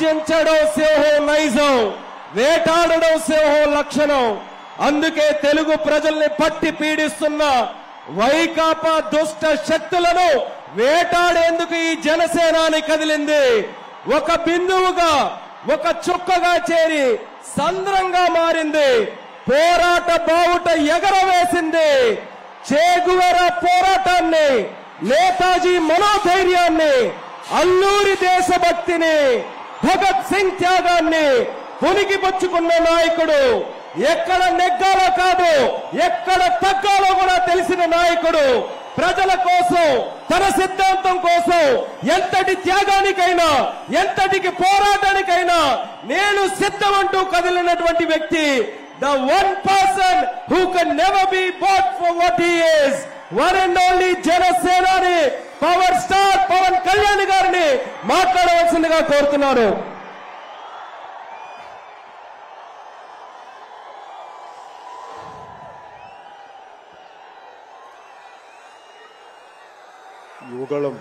చించడం సింహం నైజం, వేటాడడం సింహం లక్షణం. అందుకే తెలుగు ప్రజల్ని పట్టి పీడిస్తున్న వైకాపా దుష్ట శక్తులను వేటాడేందుకు ఈ జనసేనాని కదిలింది. ఒక బిందువుగా, ఒక చుక్కగా చేరి సంద్రంగా మారింది. పోరాట బావుట ఎగరవేసింది. చేగువేరా పోరాటాన్ని, నేతాజీ మనోధైర్యాన్ని, అల్లూరి దేశభక్తిని, భగత్ సింగ్ త్యాగాన్ని పునికిపుచ్చుకున్న నాయకుడు. ఎక్కడ నెగ్గాలో కాదు, ఎక్కడ తగ్గాలో కూడా తెలిసిన నాయకుడు. ప్రజల కోసం, తన సిద్ధాంతం కోసం ఎంతటి త్యాగానికైనా, ఎంతటికి పోరాటానికైనా నేను సిద్ధమంటూ కదిలినటువంటి వ్యక్తి. The one person who can never be bought for what he is. One and only జనసేనాని పవర్ స్టార్ పవన్ కళ్యాణ్ గారిని మాట్లాడవలసిందిగా కోరుతున్నాను. యువగళం